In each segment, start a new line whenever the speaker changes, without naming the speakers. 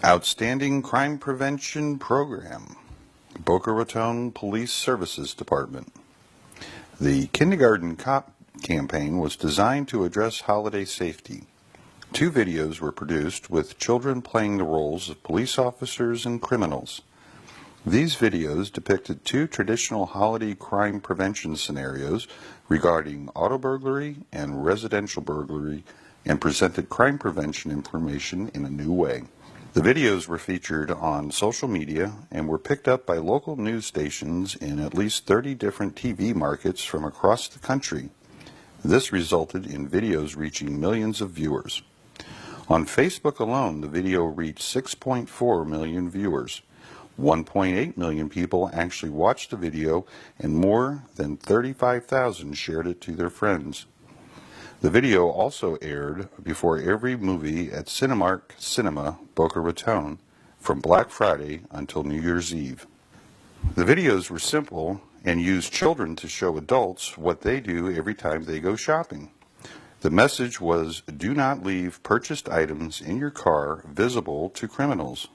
Outstanding Crime Prevention Program, Boca Raton Police Services Department. The Kindergarten Cop campaign was designed to address holiday safety. 2 videos were produced with children playing the roles of police officers and criminals. These videos depicted 2 traditional holiday crime prevention scenarios regarding auto burglary and residential burglary and presented crime prevention information in a new way. The videos were featured on social media and were picked up by local news stations in at least 30 different TV markets from across the country. This resulted in videos reaching millions of viewers. On Facebook alone, the video reached 6.4 million viewers. 1.8 million people actually watched the video, and more than 35,000 shared it to their friends. The video also aired before every movie at Cinemark Cinema, Boca Raton, from Black Friday until New Year's Eve. The videos were simple and used children to show adults what they do every time they go shopping. The message was, do not leave purchased items in your car visible to criminals.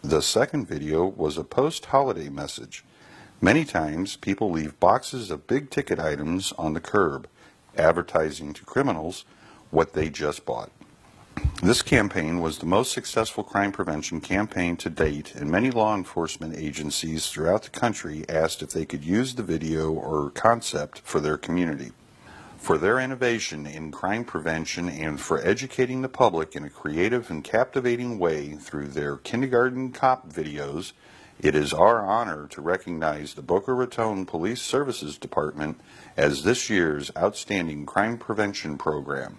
The second video was a post-holiday message. Many times people leave boxes of big-ticket items on the curb, advertising to criminals what they just bought. This campaign was the most successful crime prevention campaign to date, and many law enforcement agencies throughout the country asked if they could use the video or concept for their community. For their innovation in crime prevention and for educating the public in a creative and captivating way through their Kindergarten Cop videos, it is our honor to recognize the Boca Raton Police Services Department as this year's Outstanding Crime Prevention Program.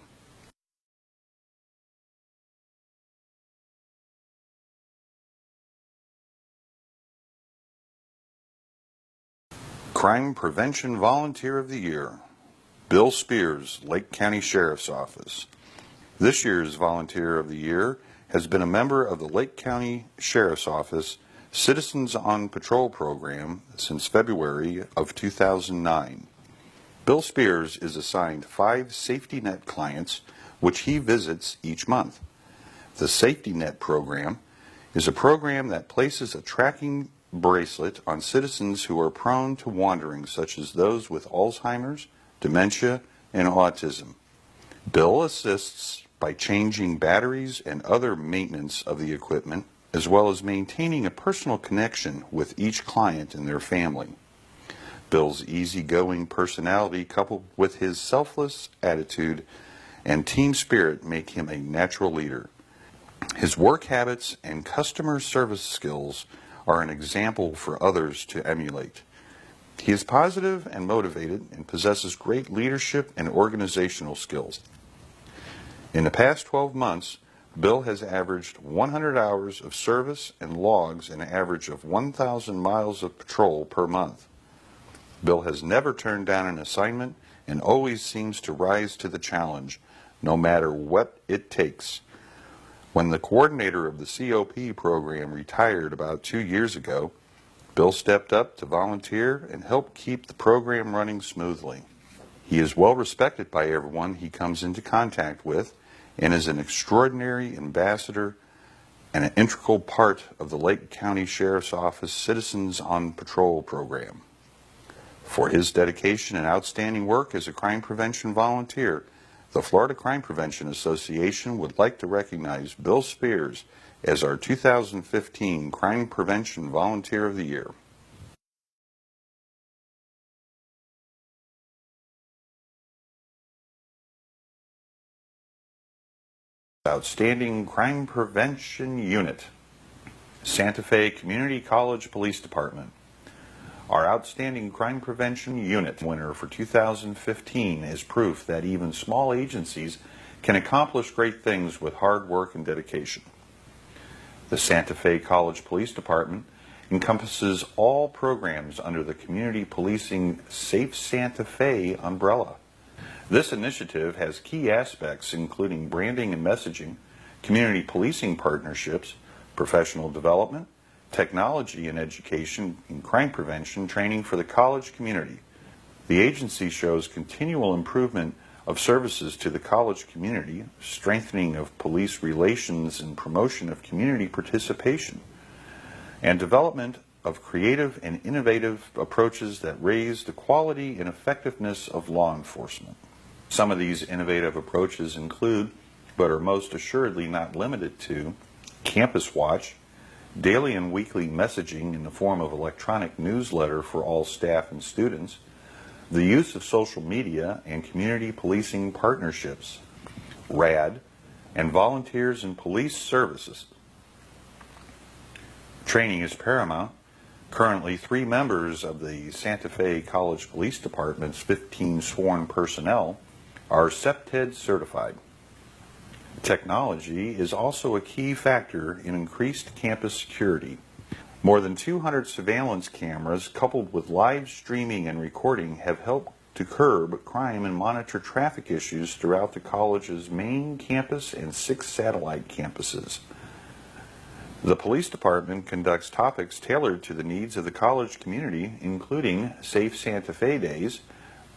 Crime Prevention Volunteer of the Year, Bill Spears, Lake County Sheriff's Office. This year's Volunteer of the Year has been a member of the Lake County Sheriff's Office Citizens on Patrol program since February of 2009. Bill Spears is assigned 5 safety net clients which he visits each month. The Safety Net program is a program that places a tracking bracelet on citizens who are prone to wandering, such as those with Alzheimer's, dementia, and autism. Bill assists by changing batteries and other maintenance of the equipment, as well as maintaining a personal connection with each client and their family. Bill's easygoing personality, coupled with his selfless attitude and team spirit, make him a natural leader. His work habits and customer service skills are an example for others to emulate. He is positive and motivated and possesses great leadership and organizational skills. In the past 12 months, Bill has averaged 100 hours of service and logs an average of 1,000 miles of patrol per month. Bill has never turned down an assignment and always seems to rise to the challenge, no matter what it takes. When the coordinator of the COP program retired about 2 years ago, Bill stepped up to volunteer and help keep the program running smoothly. He is well respected by everyone he comes into contact with and is an extraordinary ambassador and an integral part of the Lake County Sheriff's Office Citizens on Patrol program. For his dedication and outstanding work as a crime prevention volunteer, the Florida Crime Prevention Association would like to recognize Bill Spears as our 2015 Crime Prevention Volunteer of the Year. Outstanding Crime Prevention Unit, Santa Fe Community College Police Department. Our Outstanding Crime Prevention Unit winner for 2015 is proof that even small agencies can accomplish great things with hard work and dedication. The Santa Fe College Police Department encompasses all programs under the Community Policing Safe Santa Fe umbrella. This initiative has key aspects including branding and messaging, community policing partnerships, professional development, technology and education, and crime prevention training for the college community. The agency shows continual improvement of services to the college community, strengthening of police relations and promotion of community participation, and development of creative and innovative approaches that raise the quality and effectiveness of law enforcement. Some of these innovative approaches include, but are most assuredly not limited to, Campus Watch, daily and weekly messaging in the form of electronic newsletter for all staff and students, the use of social media and community policing partnerships, RAD, and volunteers in police services. Training is paramount. Currently, 3 members of the Santa Fe College Police Department's 15 sworn personnel are CEPTED certified. Technology is also a key factor in increased campus security. More than 200 surveillance cameras coupled with live streaming and recording have helped to curb crime and monitor traffic issues throughout the college's main campus and 6 satellite campuses. The police department conducts topics tailored to the needs of the college community, including Safe Santa Fe Days,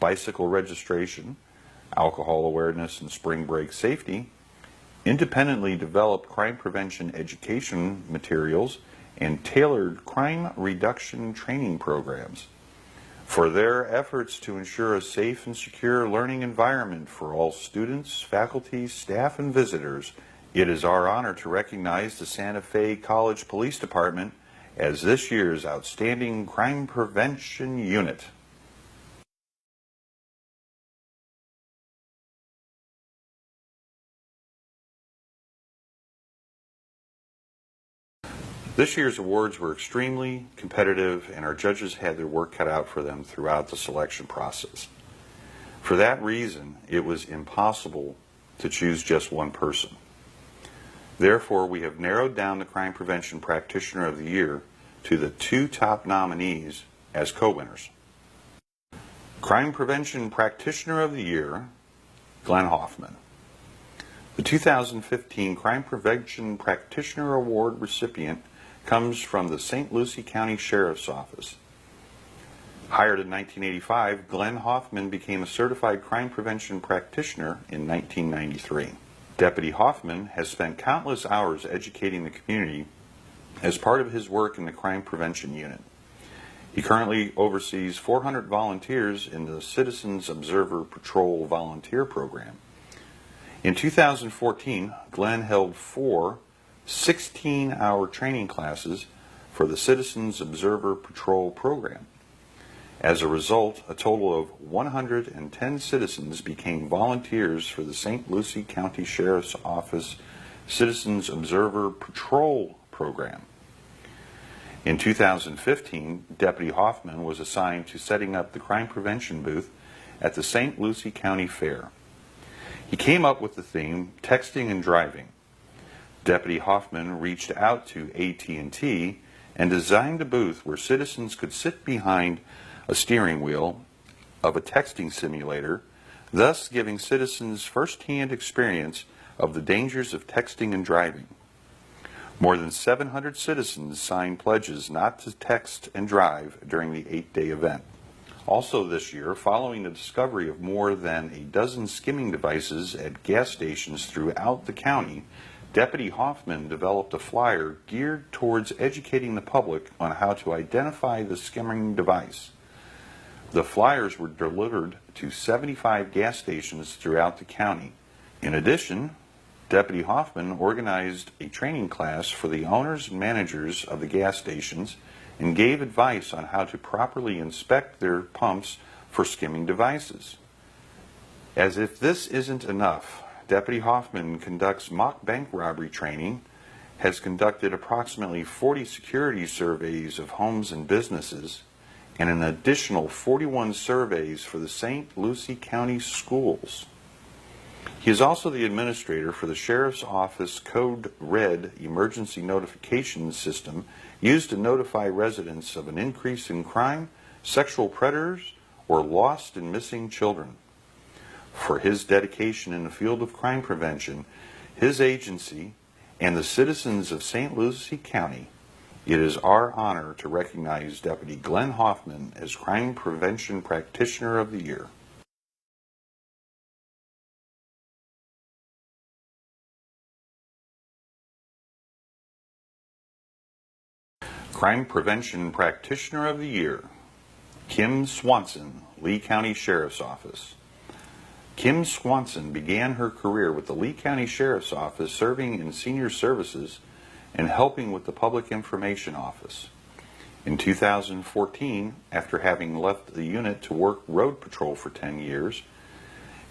bicycle registration, alcohol awareness and spring break safety, independently developed crime prevention education materials, and tailored crime reduction training programs. For their efforts to ensure a safe and secure learning environment for all students, faculty, staff, and visitors, it is our honor to recognize the Santa Fe College Police Department as this year's Outstanding Crime Prevention Unit. This year's awards were extremely competitive, and our judges had their work cut out for them throughout the selection process. For that reason, it was impossible to choose just one person. Therefore, we have narrowed down the Crime Prevention Practitioner of the Year to the 2 top nominees as co-winners. Crime Prevention Practitioner of the Year, Glenn Hoffman. The 2015 Crime Prevention Practitioner Award recipient comes from the St. Lucie County Sheriff's Office. Hired in 1985, Glenn Hoffman became a certified crime prevention practitioner in 1993. Deputy Hoffman has spent countless hours educating the community as part of his work in the Crime Prevention Unit. He currently oversees 400 volunteers in the Citizens Observer Patrol Volunteer Program. In 2014, Glenn held 4 16-hour training classes for the Citizens Observer Patrol Program. As a result, a total of 110 citizens became volunteers for the St. Lucie County Sheriff's Office Citizens Observer Patrol Program. In 2015, Deputy Hoffman was assigned to setting up the crime prevention booth at the St. Lucie County Fair. He came up with the theme, Texting and Driving. Deputy Hoffman reached out to AT&T and designed a booth where citizens could sit behind a steering wheel of a texting simulator, thus giving citizens first-hand experience of the dangers of texting and driving. More than 700 citizens signed pledges not to text and drive during the 8-day event. Also this year, following the discovery of more than a dozen skimming devices at gas stations throughout the county, Deputy Hoffman developed a flyer geared towards educating the public on how to identify the skimming device. The flyers were delivered to 75 gas stations throughout the county. In addition, Deputy Hoffman organized a training class for the owners and managers of the gas stations and gave advice on how to properly inspect their pumps for skimming devices. As if this isn't enough, Deputy Hoffman conducts mock bank robbery training, has conducted approximately 40 security surveys of homes and businesses, and an additional 41 surveys for the St. Lucie County schools. He is also the administrator for the Sheriff's Office Code Red emergency notification system used to notify residents of an increase in crime, sexual predators, or lost and missing children. For his dedication in the field of crime prevention, his agency, and the citizens of St. Lucie County, it is our honor to recognize Deputy Glenn Hoffman as Crime Prevention Practitioner of the Year. Crime Prevention Practitioner of the Year, Kim Swanson, Lee County Sheriff's Office. Kim Swanson began her career with the Lee County Sheriff's Office serving in senior services and helping with the Public Information Office. In 2014, after having left the unit to work road patrol for 10 years,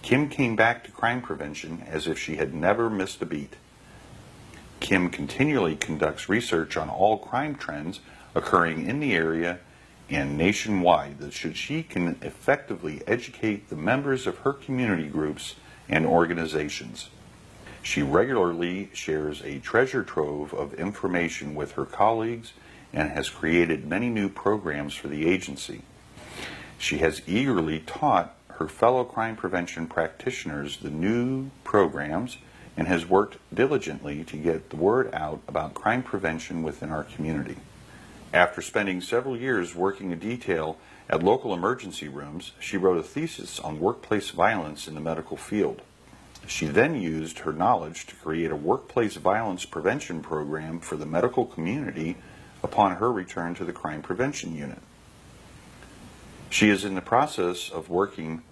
Kim came back to crime prevention as if she had never missed a beat. Kim continually conducts research on all crime trends occurring in the area and nationwide so she can effectively educate the members of her community groups and organizations. She regularly shares a treasure trove of information with her colleagues and has created many new programs for the agency. She has eagerly taught her fellow crime prevention practitioners the new programs and has worked diligently to get the word out about crime prevention within our community. After spending several years working in detail at local emergency rooms, she wrote a thesis on workplace violence in the medical field. She then used her knowledge to create a workplace violence prevention program for the medical community upon her return to the crime prevention unit. She is in the process of working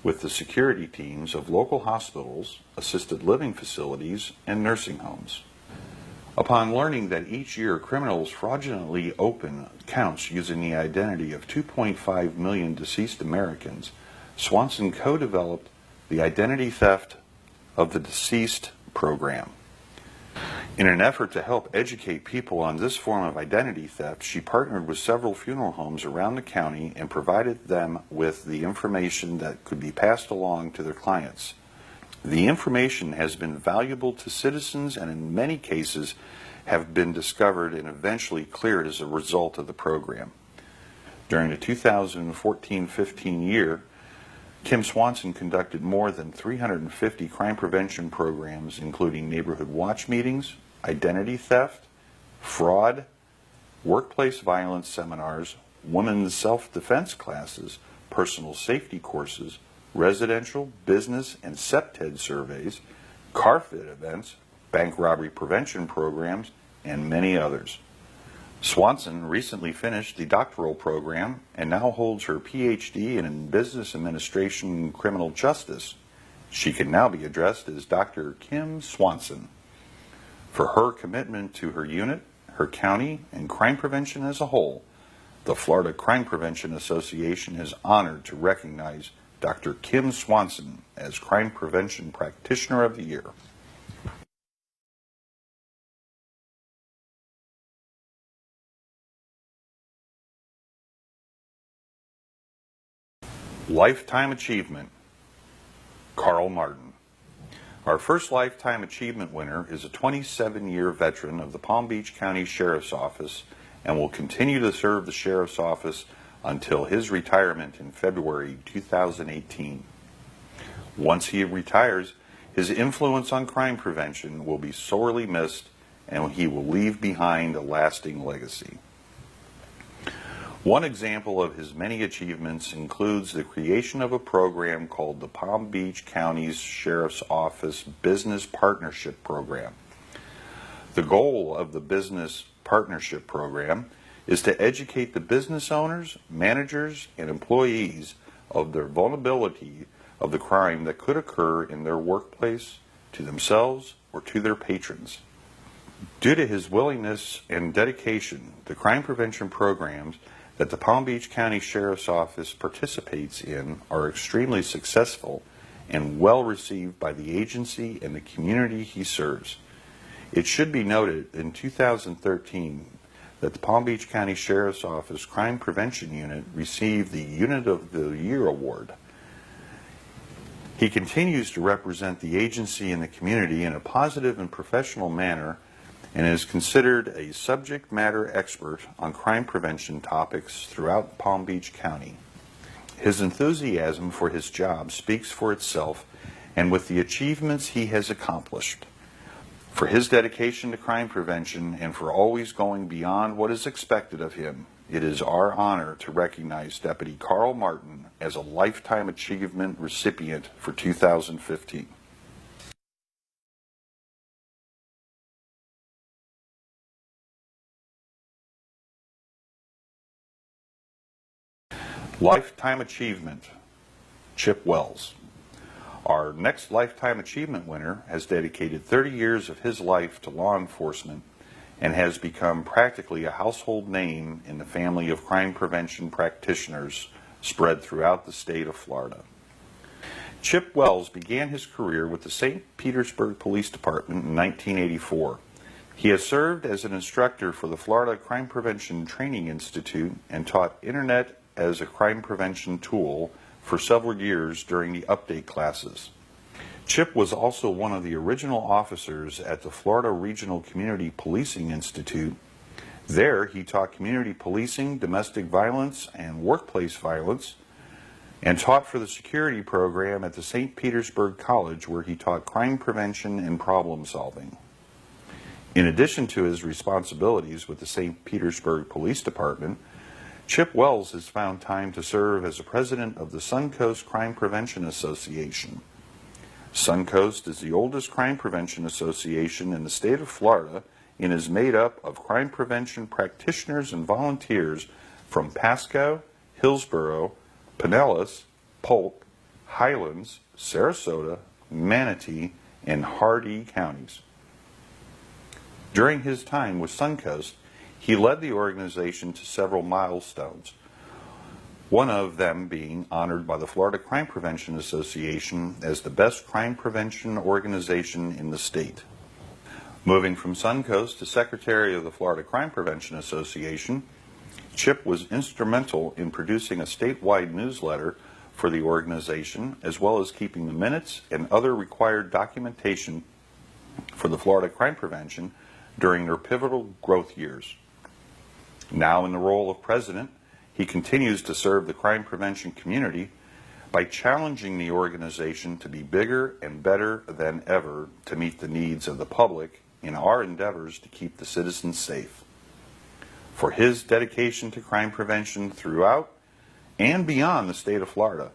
with the security teams of local hospitals, assisted living facilities, and nursing homes. Upon learning that each year criminals fraudulently open accounts using the identity of 2.5 million deceased Americans, Swanson co-developed the Identity Theft of the Deceased program. In an effort to help educate people on this form of identity theft, she partnered with several funeral homes around the county and provided them with the information that could be passed along to their clients. The information has been valuable to citizens and in many cases have been discovered and eventually cleared as a result of the program. During the 2014-15 year, Kim Swanson conducted more than 350 crime prevention programs, including neighborhood watch meetings, identity theft, fraud, workplace violence seminars, women's self-defense classes, personal safety courses, residential, business, and SEPTED surveys, car fit events, bank robbery prevention programs, and many others. Swanson recently finished the doctoral program and now holds her PhD in Business Administration and Criminal Justice. She can now be addressed as Dr. Kim Swanson. For her commitment to her unit, her county, and crime prevention as a whole, the Florida Crime Prevention Association is honored to recognize Dr. Kim Swanson as Crime Prevention Practitioner of the Year. Lifetime Achievement, Carl Martin. Our first Lifetime Achievement winner is a 27-year veteran of the Palm Beach County Sheriff's Office and will continue to serve the Sheriff's Office until his retirement in February 2018. Once he retires, his influence on crime prevention will be sorely missed, and he will leave behind a lasting legacy. One example of his many achievements includes the creation of a program called the Palm Beach County's Sheriff's Office Business Partnership Program. The goal of the Business Partnership Program is to educate the business owners, managers, and employees of their vulnerability of the crime that could occur in their workplace, to themselves, or to their patrons. Due to his willingness and dedication, the crime prevention programs that the Palm Beach County Sheriff's Office participates in are extremely successful and well received by the agency and the community he serves. It should be noted in 2013 that the Palm Beach County Sheriff's Office Crime Prevention Unit received the Unit of the Year Award. He continues to represent the agency and the community in a positive and professional manner and is considered a subject matter expert on crime prevention topics throughout Palm Beach County. His enthusiasm for his job speaks for itself, and with the achievements he has accomplished. For his dedication to crime prevention and for always going beyond what is expected of him, it is our honor to recognize Deputy Carl Martin as a Lifetime Achievement recipient for 2015. Lifetime Achievement, Chip Wells. Our next Lifetime Achievement winner has dedicated 30 years of his life to law enforcement and has become practically a household name in the family of crime prevention practitioners spread throughout the state of Florida. Chip Wells began his career with the St. Petersburg Police Department in 1984. He has served as an instructor for the Florida Crime Prevention Training Institute and taught Internet as a crime prevention tool for several years during the update classes. Chip was also one of the original officers at the Florida Regional Community Policing Institute. There, he taught community policing, domestic violence, and workplace violence, and taught for the security program at the St. Petersburg College, where he taught crime prevention and problem solving. In addition to his responsibilities with the St. Petersburg Police Department, Chip Wells has found time to serve as the president of the Suncoast Crime Prevention Association. Suncoast is the oldest crime prevention association in the state of Florida and is made up of crime prevention practitioners and volunteers from Pasco, Hillsborough, Pinellas, Polk, Highlands, Sarasota, Manatee, and Hardee counties. During his time with Suncoast, he led the organization to several milestones, one of them being honored by the Florida Crime Prevention Association as the best crime prevention organization in the state. Moving from Suncoast to Secretary of the Florida Crime Prevention Association, Chip was instrumental in producing a statewide newsletter for the organization, as well as keeping the minutes and other required documentation for the Florida Crime Prevention during their pivotal growth years. Now in the role of president, he continues to serve the crime prevention community by challenging the organization to be bigger and better than ever to meet the needs of the public in our endeavors to keep the citizens safe. For his dedication to crime prevention throughout and beyond the state of Florida,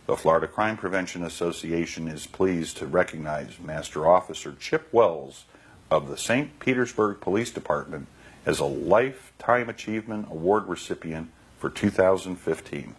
the Florida Crime Prevention Association is pleased to recognize Master Officer Chip Wells of the St. Petersburg Police Department as a Lifetime Achievement Award recipient for 2015.